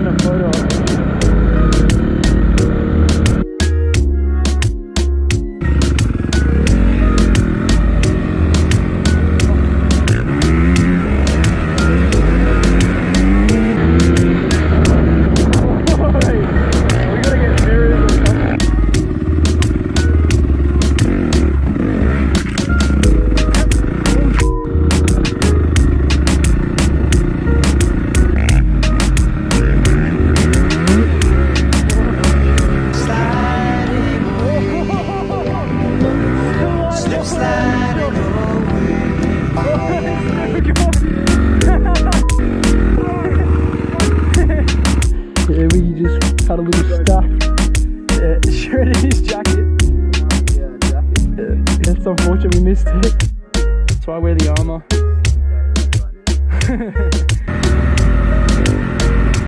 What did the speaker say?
getting a photo. Yeah, we just had a little stuff. Shirt in his jacket. Yeah, jacket. It's unfortunate we missed it. That's why I wear the armor.